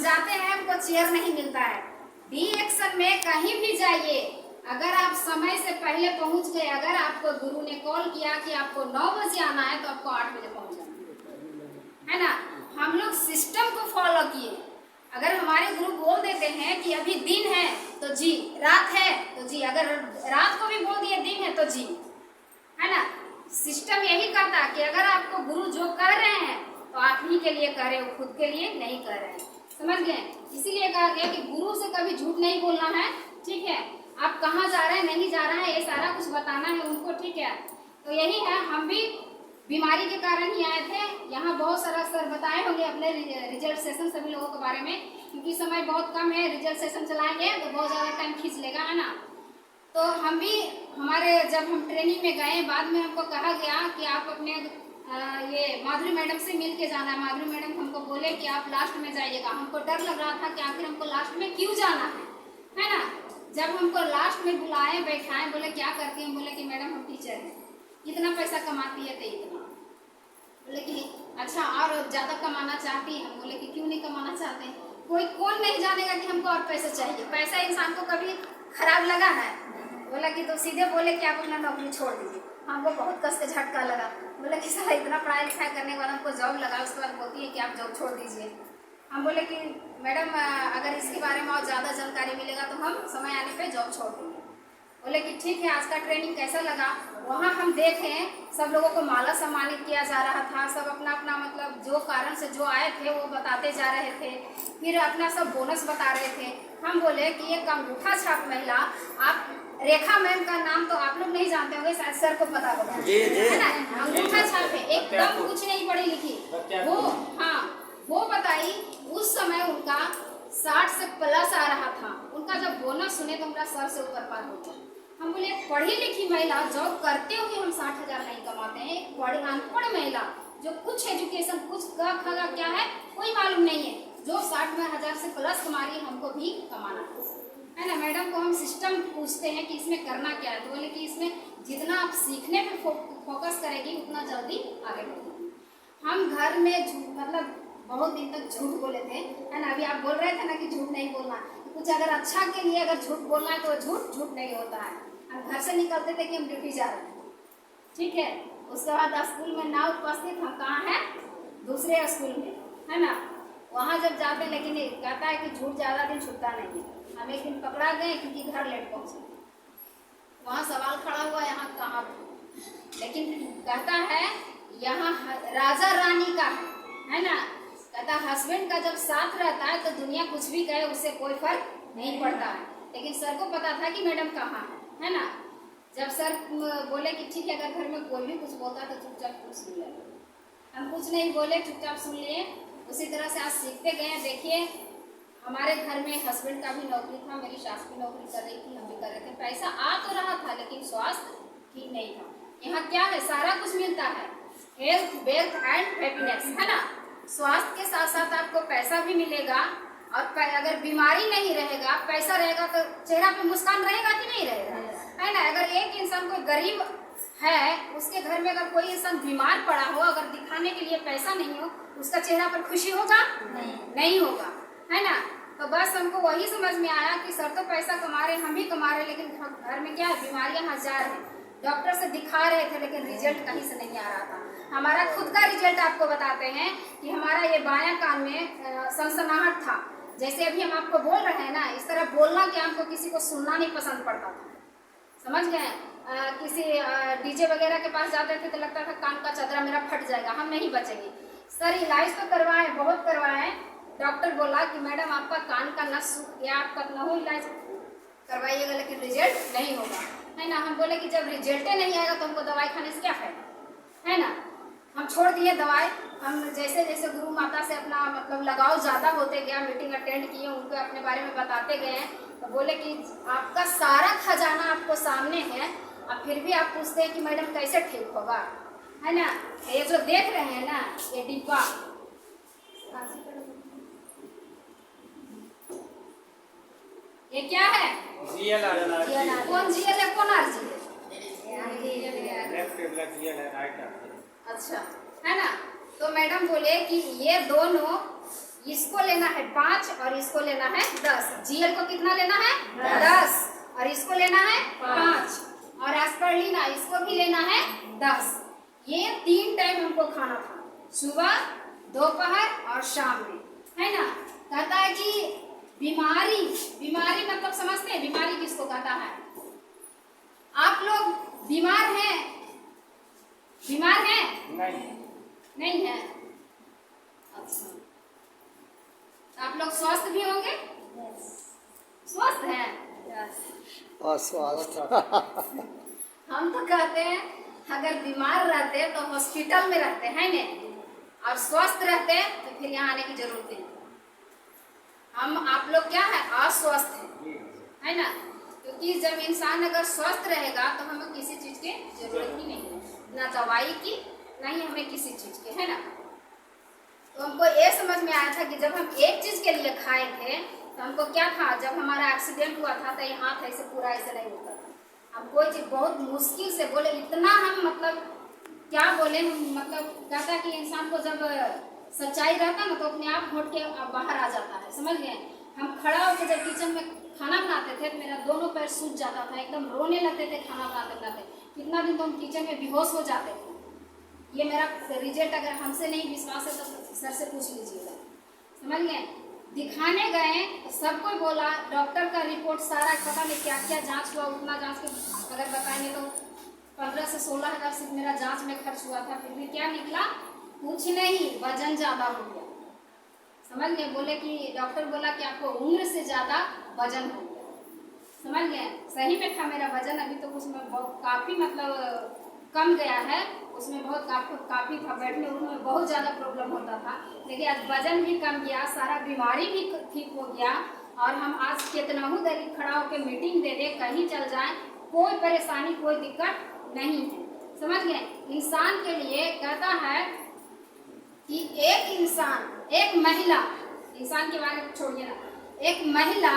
जाते हैं, हमको चेयर नहीं मिलता है। डी एक्शन में कहीं भी जाइए, अगर आप समय से पहले पहुंच गए, अगर आपको गुरु ने कॉल किया कि आपको 9 बजे आना है तो आपको 8 बजे पहुंच जाना है ना। हम लोग सिस्टम को फॉलो किए। अगर हमारे गुरु बोल देते हैं कि अभी दिन है तो जी, रात है तो जी, अगर रात को भी बोल दिए दिन है तो जी, है ना। सिस्टम यही कहता कि अगर आपको गुरु जो कह रहे हैं तो आप ही के लिए कह रहे हो, खुद के लिए नहीं कह रहे हैं, समझ गए। इसीलिए कहा गया कि गुरु से कभी झूठ नहीं बोलना है, ठीक है। आप कहाँ जा रहे हैं, नहीं जा रहे हैं, ये सारा कुछ बताना है उनको, ठीक है। तो यही है, हम भी बीमारी के कारण ही आए थे यहाँ। बहुत सारा सर बताए होंगे अपने रिजल्ट सेशन सभी लोगों के बारे में, क्योंकि समय बहुत कम है, रिजल्ट सेशन चलाएंगे तो बहुत ज़्यादा टाइम खींच लेगा, है ना। तो हम भी जब हम ट्रेनिंग में गए, बाद में हमको कहा गया कि आप अपने ये माधुरी मैडम से मिल के जाना है। माधुरी मैडम हमको बोले कि आप लास्ट में जाइएगा। हमको डर लग रहा था कि आखिर हमको लास्ट में क्यों जाना है ना। जब हमको लास्ट में बुलाए, बैठाए, बोले क्या करती हैं, बोले कि मैडम हम टीचर हैं, इतना पैसा कमाती है तो इतना। बोले कि अच्छा और ज़्यादा कमाना चाहती है। हम बोले कि क्यों नहीं कमाना चाहते हैं, कौन नहीं जानेगा कि हमको और पैसा चाहिए। पैसा इंसान को कभी खराब लगा है। बोला कि तो सीधे बोले कि आप अपना नौकरी छोड़ दीजिए। हमको बहुत कस के झटका लगा। बोले कि साला इतना पढ़ाई लिखाई करने के बाद हमको जॉब लगा, उसके बाद बोलती है कि आप जॉब छोड़ दीजिए। हम बोले कि मैडम अगर इसके बारे में और ज़्यादा जानकारी मिलेगा तो हम समय आने पे जॉब छोड़ देंगे। बोले कि ठीक है, आज का ट्रेनिंग कैसा लगा। वहाँ हम देखें सब लोगों को माला सम्मानित किया जा रहा था। सब अपना अपना मतलब जो कारण से जो आए थे वो बताते जा रहे थे, फिर अपना सब बोनस बता रहे थे। हम बोले कि एक अंगूठा छाप महिला, आप रेखा मैम का नाम तो आप लोग नहीं जानते होंगे, शायद सर को पता होगा, है ना। अंगूठा छाप है, एकदम कुछ नहीं पढ़ी लिखी वो। हाँ, वो बताई उस समय उनका 60 से प्लस आ रहा था। उनका जब बोनस सुने तो उनका सर से ऊपर पार हो गया। हम बोले पढ़ी लिखी महिला जॉब करते हुए हम 60,000 नहीं कमाते हैं। पढ़ी अनपढ़ महिला जो कुछ एजुकेशन, कुछ खगा क्या है कोई मालूम नहीं है, जो 60,000 से प्लस कमा रही है, हमको भी कमाना है ना। मैडम को हम सिस्टम पूछते हैं कि इसमें करना क्या है, तो बोले कि इसमें जितना आप सीखने पे फोकस करेंगी उतना जल्दी आगे बढ़ेगी। हम घर में मतलब बहुत दिन तक झूठ बोले थे, है ना। अभी आप बोल रहे थे ना कि झूठ नहीं बोलना, कुछ अगर अच्छा के लिए अगर झूठ बोलना है तो झूठ नहीं होता है। हम घर से निकलते थे कि हम ड्यूटी जा रहे हैं, ठीक है। उसके बाद स्कूल में ना उपस्थित, हम कहाँ हैं, दूसरे स्कूल में, है ना। वहाँ जब जाते, लेकिन कहता है कि झूठ ज़्यादा दिन छुटता नहीं है। हम एक दिन पकड़ा गए क्योंकि घर लेट पहुँचे। वहाँ सवाल खड़ा हुआ यहाँ कहाँ, लेकिन कहता है यहाँ राजा रानी का है ना। कहता हस्बैंड का जब साथ रहता है तो दुनिया कुछ भी कहे उससे कोई फर्क नहीं पड़ता है। लेकिन सर को पता था कि मैडम कहाँ है ना। जब सर बोले कि ठीक है, अगर घर में कोई भी कुछ बोलता तो चुपचाप कुछ सुन ले। हम कुछ नहीं बोले, चुपचाप सुन लिए। उसी तरह से आज सीखते गए। देखिए हमारे घर में हस्बैंड का भी नौकरी था, मेरी सास भी नौकरी कर रही थी, हम भी कर रहे थे। पैसा आ तो रहा था लेकिन स्वास्थ्य ठीक नहीं था। यहाँ क्या है, सारा कुछ मिलता है, हेल्थ, वेल्थ एंड हैप्पीनेस, है ना। स्वास्थ्य के साथ साथ आपको पैसा भी मिलेगा, और अगर बीमारी नहीं रहेगा, पैसा रहेगा तो चेहरा पे मुस्कान रहेगा कि नहीं रहेगा, है ना। अगर एक इंसान कोई गरीब है, उसके घर में अगर कोई इंसान बीमार पड़ा हो, अगर दिखाने के लिए पैसा नहीं हो, उसका चेहरा पर खुशी होगा? नहीं होगा, है ना। तो बस हमको वही समझ में आया कि सर तो पैसा कमा रहे, हम भी कमा रहे, लेकिन घर में क्या है, बीमारियां हजार हैं। डॉक्टर से दिखा रहे थे लेकिन रिजल्ट कहीं से नहीं आ रहा था। हमारा खुद का रिजल्ट आपको बताते हैं कि हमारा ये बायां कान में सनसनाहट था। जैसे अभी हम आपको बोल रहे हैं ना, इस तरह बोलना कि हमको किसी को सुनना नहीं पसंद पड़ता था, समझ गए। किसी डीजे वगैरह के पास जाते थे तो लगता था कान का चदरा मेरा फट जाएगा, हम नहीं बचेंगे। सर इलाज तो करवाए, बहुत करवाए। डॉक्टर बोला कि मैडम आपका कान का नस सूख गया, आपका नहो इलाज करवाइएगा लेकिन रिजल्ट नहीं होगा, है ना। हम बोले कि जब रिजल्ट नहीं आएगा तो हमको दवाई खाने से क्या फायदा, है ना। हम छोड़ दिए दवाई। हम जैसे जैसे गुरु माता से अपना मतलब लगाव ज़्यादा होते गया, मीटिंग अटेंड किए, उनको अपने बारे में बताते गए, तो बोले कि आपका सारा खजाना आपको सामने है, और फिर भी आप पूछते हैं कि मैडम कैसे ठीक होगा, है ना। ये जो देख रहे हैं ना, ये डिब्बा, ये क्या है, कौन जीएल है, कौन आरजी है, अच्छा, है ना। तो मैडम बोले कि ये दोनों इसको लेना है 5 और इसको लेना है 10। जीएल को कितना लेना है 10 और इसको लेना है 5 और एस्पर्लिना इसको भी लेना है 10। ये 3 टाइम हमको खाना था, सुबह, दोपहर और शाम में, है ना। कहता है कि बीमारी मतलब समझते हैं बीमारी किसको कहता है? आप लोग बीमार हैं? नहीं है। अच्छा, आप लोग स्वस्थ भी होंगे? स्वस्थ हैं? अस्वस्थ। हम तो कहते हैं अगर बीमार रहते तो हॉस्पिटल में रहते हैं ना, और स्वस्थ रहते तो फिर यहाँ आने की जरूरत नहीं। हम आप लोग क्या है? अस्वस्थ है ना। क्योंकि जब इंसान अगर स्वस्थ रहेगा तो हमें किसी चीज की जरूरत ही नहीं है, ना दवाई की, ना ही हमें किसी चीज की, है ना। तो हमको ये समझ में आया था कि जब हम एक चीज के लिए खाए थे तो हमको क्या था, जब हमारा एक्सीडेंट हुआ था तो ये हाथ ऐसे पूरा ऐसे नहीं होता था। हम कोई चीज बहुत मुश्किल से बोले, इतना हम मतलब क्या बोले, मतलब कहता कि इंसान को जब सच्चाई रहता ना तो अपने आप घोट के बाहर आ जाता है, समझ गए। हम खड़ा होकर जब किचन में खाना बनाते थे तो मेरा दोनों पैर सूज जाता था, एकदम रोने लगते थे खाना बनाते बनाते। कितना दिन तो हम किचन में बेहोश हो जाते थे। ये मेरा रिजल्ट अगर हमसे नहीं विश्वास है तो सर से पूछ लीजिएगा, समझ गए। दिखाने गए तो सब कोई बोला, डॉक्टर का रिपोर्ट सारा पता नहीं क्या क्या जांच हुआ, उतना जांच के अगर बताएंगे तो 15 से 16 हज़ार सिर्फ मेरा जांच में खर्च हुआ था। फिर भी क्या निकला? कुछ नहीं, वजन ज़्यादा हो गया, समझ गए। बोले कि डॉक्टर बोला कि आपको उम्र से ज़्यादा वजन हो गया, समझ गए। सही में था मेरा वजन, अभी तो उसमें बहुत काफ़ी मतलब कम गया है, उसमें बहुत काफ़ी था, बैठने उठने में बहुत ज़्यादा प्रॉब्लम होता था, लेकिन आज वजन भी कम गया, सारा बीमारी भी ठीक हो गया। और हम आज कितना ही देरी खड़ा होकर मीटिंग दे दे, कहीं चल जाए, कोई परेशानी कोई दिक्कत नहीं है, समझ गए। इंसान के लिए कहता है कि एक इंसान, एक महिला, इंसान के बारे में छोड़िए ना, एक महिला